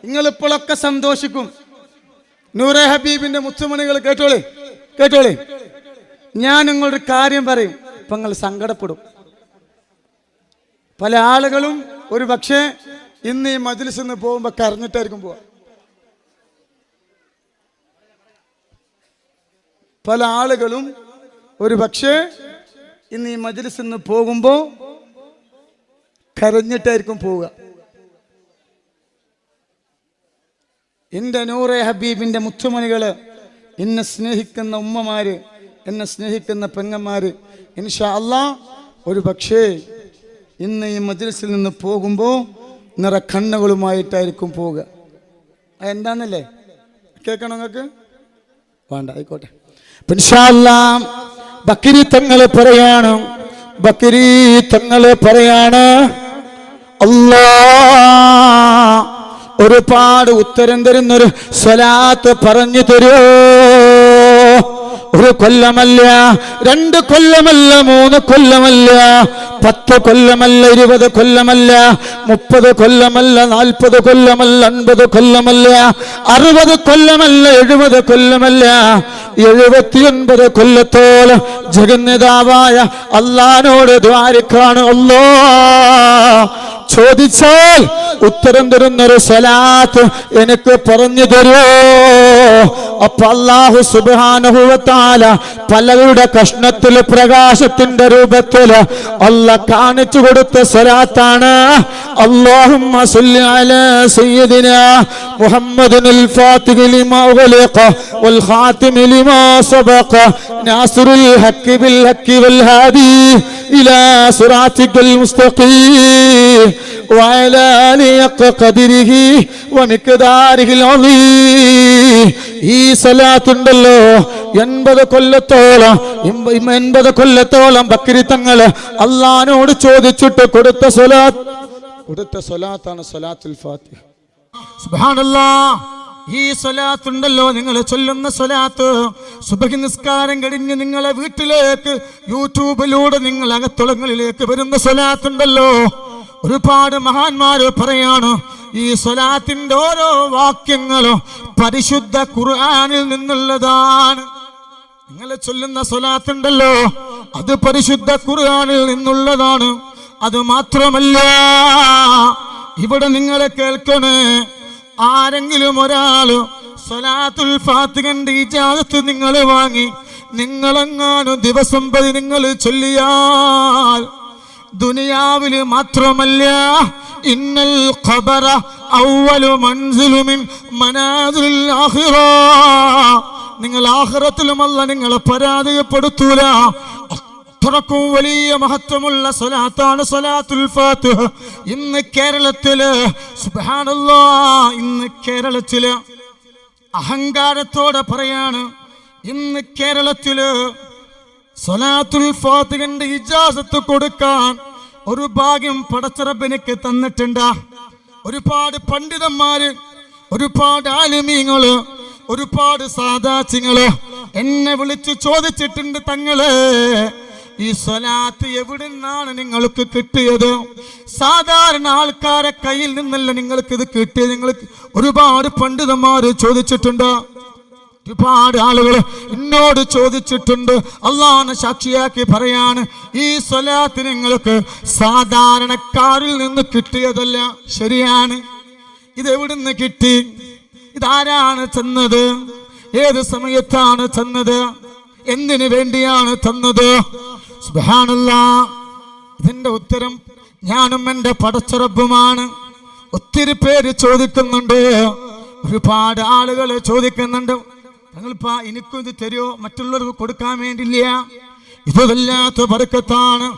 നിങ്ങളിപ്പോഴൊക്കെ സന്തോഷിക്കും. നൂറെ ഹബീബിന്റെ മുത്തുമണികൾ കേട്ടോളേ കേട്ടോളേ. ഞാൻ നിങ്ങളൊരു കാര്യം പറയും, ഇപ്പൊ നിങ്ങൾ സങ്കടപ്പെടും. പല ആളുകളും ഒരു പക്ഷേ ഇന്ന് ഈ മജ്‌ലിസിൽ നിന്ന് പോകുമ്പോ കരഞ്ഞിട്ടായിരിക്കും പോവാ. പല ആളുകളും ഒരു പക്ഷേ ഇന്ന് ഈ മജ്‌ലിസിൽ നിന്ന് പോകുമ്പോ കരഞ്ഞിട്ടായിരിക്കും പോവുക. എൻ്റെ നൂറെ ഹബീബിൻ്റെ മുത്തുമണികള്, എന്നെ സ്നേഹിക്കുന്ന ഉമ്മമാര്, എന്നെ സ്നേഹിക്കുന്ന പെങ്ങന്മാര്, ഇൻഷാ അല്ലാഹ് ഒരു പക്ഷേ ഇന്ന് ഈ മജ്‌ലിസിൽ നിന്ന് പോകുമ്പോൾ നിറ കണ്ണുകളുമായിട്ടായിരിക്കും പോവുക. എന്താന്നല്ലേ കേൾക്കണം നിങ്ങൾക്ക്? വേണ്ട, ആയിക്കോട്ടെ. ഇൻഷാ അല്ലാഹ് ബക്കരി തങ്ങൾ പറയാണ്, ബക്കരി തങ്ങൾ പറയാണ്, അല്ലാഹ് ഒരുപാട് ഉത്തരം തരുന്നൊരു സ്വലാത്ത് പറഞ്ഞു തരുമോ? ഒരു കൊല്ലമല്ല, 2 കൊല്ലമല്ല, 3 കൊല്ലമല്ല, 10 കൊല്ലമല്ല, 20 കൊല്ലമല്ല, 30 കൊല്ലമല്ല, 40 കൊല്ലമല്ല, 50 കൊല്ലമല്ല, 60 കൊല്ലമല്ല, 70 കൊല്ലമല്ല, 79 കൊല്ലത്തോളം ജഗന്നേതാവായ അല്ലാഹുവോട് ദ്വാരക്കാണ്. അല്ലാഹ് ചോദിച്ചാൽ ഉത്തരം തരുന്നൊരു സ്വലാത്ത് എനിക്ക് പറഞ്ഞു തരുമോ? അപ്പൊ അല്ലാഹു സുബ്ഹാനഹു വ തആല പലരുടെ കഷ്ണത്തിൽ പ്രകാശത്തിന്റെ രൂപത്തിൽ അല്ലാഹ് കാണിച്ചു കൊടുത്ത സ്വലാത്താണ്. അല്ലാഹുമ്മ സ്വല്ലി അലാ സയ്യിദിനാ മുഹമ്മദിനിൽ ഫാത്തിഹി ലിമാ ഉഗ്ലിഖ വൽ ഖാതിമി ലിമാ സബഖ നാസിറുൽ ഹഖ് ബിൽ ഹഖ് വൽ ഹാദി ഇലാ സിറാത്തിക്കൽ മുസ്തഖീം وعلى آله قدره ومقداره العظيم. ഈ സ്വലാത്ത് ഉണ്ടല്ലോ 80 കൊല്ലത്തോളം ബക്കരി തങ്ങൾ അല്ലാഹുവോട് ചോദിച്ചിട്ട് കൊടുത്ത സ്വലാത്താണ് സ്വലാത്തുൽ ഫാത്തിഹ. സുബ്ഹാനല്ലാഹ്. ഈ സ്വലാത്ത് ഉണ്ടല്ലോ, നിങ്ങൾ ചൊല്ലുന്ന സ്വലാത്ത്, സുബ്ഹി നിസ്കാരം കഴിഞ്ഞ് നിങ്ങളെ വീട്ടിലേക്ക് യൂട്യൂബിലൂടെ നിങ്ങൾ അകത്തുളങ്ങളിലേക്ക് വരുന്ന സ്വലാത്ത് ഉണ്ടല്ലോ, ഒരുപാട് മഹാന്മാര് പറയാണ് ഈ സ്വലാത്തിന്റെ ഓരോ വാക്യങ്ങളും പരിശുദ്ധ ഖുർആനിൽ നിന്നുള്ളതാണ്. നിങ്ങൾ ചൊല്ലുന്ന സ്വലാത്ത് ഉണ്ടല്ലോ, അത് പരിശുദ്ധ ഖുർആനിൽ നിന്നുള്ളതാണ്. അത് മാത്രമല്ല, ഇവിടെ നിങ്ങളെ കേൾക്കണേ, ആരെങ്കിലും ഒരാള് സ്വലാത്തുൽ ഫാത്തിഹന്റെ ഇജാസത്ത് നിങ്ങൾ വാങ്ങി നിങ്ങളെങ്ങാനും ദിവസം പതി നിങ്ങൾ ചൊല്ലിയാൽ ദുനിയാവില് മാത്രമല്ല, ഇന്നൽ ഖബറ അവ്വലു മൻസിലു മിൻ മനാസിലിൽ ആഖിറ, നിങ്ങൾ ആഖിറത്തിലും അല്ലാഹ് നിങ്ങളെ പരാജയപ്പെടുത്തൂല. അത്രക്കും വലിയ മഹത്വമുള്ള സ്വലാത്താണ് സ്വലാത്തുൽ ഫാത്തിഹ. ഇന്ന് കേരളത്തില് സുബ്ഹാനല്ലാഹ്, ഇന്ന് കേരളത്തില് അഹങ്കാരത്തോടെ പറയാണ്, ഇന്ന് കേരളത്തില് സ്വലാത്തുൽ ഫാത്തിഹന്റെ ഇജാസത്ത് കൊടുക്കാൻ ഒരു ഭാഗ്യം പടച്ച റബ്ബിനിക്ക് തന്നിട്ടുണ്ട്. ഒരുപാട് പണ്ഡിതന്മാര്, ഒരുപാട് ആലിമീങ്ങള്, ഒരുപാട് സാദാത്യങ്ങള് എന്നെ വിളിച്ചു ചോദിച്ചിട്ടുണ്ട്, തങ്ങളെ ഈ സ്വലാത്ത് എവിടുന്നാണ് നിങ്ങൾക്ക് കിട്ടിയത്? സാധാരണ ആൾക്കാരെ കയ്യിൽ നിന്നല്ല നിങ്ങൾക്ക് ഇത് കിട്ടിയത്. നിങ്ങൾക്ക് ഒരുപാട് പണ്ഡിതന്മാര് ചോദിച്ചിട്ടുണ്ട്, ഒരുപാട് ആളുകൾ എന്നോട് ചോദിച്ചിട്ടുണ്ട്. അല്ലാഹുവിനെ സാക്ഷിയാക്കി പറയാണ്, ഈ സ്വലാത്ത് നിങ്ങൾക്ക് സാധാരണക്കാരിൽ നിന്ന് കിട്ടിയതല്ല. ശരിയാണ്. ഇതെവിടുന്ന് കിട്ടി? ഇതാരാണ് തന്നത്? ഏത് സമയത്താണ് തന്നത്? എന്തിനു വേണ്ടിയാണ് തന്നത്? സുബ്ഹാനല്ലാഹ്. ഇതിന്റെ ഉത്തരം ഞാനും എൻ്റെ പടച്ച റബ്ബുമാണ്. ഒത്തിരി പേര് ചോദിക്കുന്നുണ്ട്, ഒരുപാട് ആളുകൾ ചോദിക്കുന്നുണ്ട്, തങ്ങളിപ്പാ എനിക്കും ഇത് തരുമോ? മറ്റുള്ളവർക്ക് കൊടുക്കാൻ വേണ്ടിയില്ല. ഇത് വല്ലാത്ത ബർക്കത്താണ്.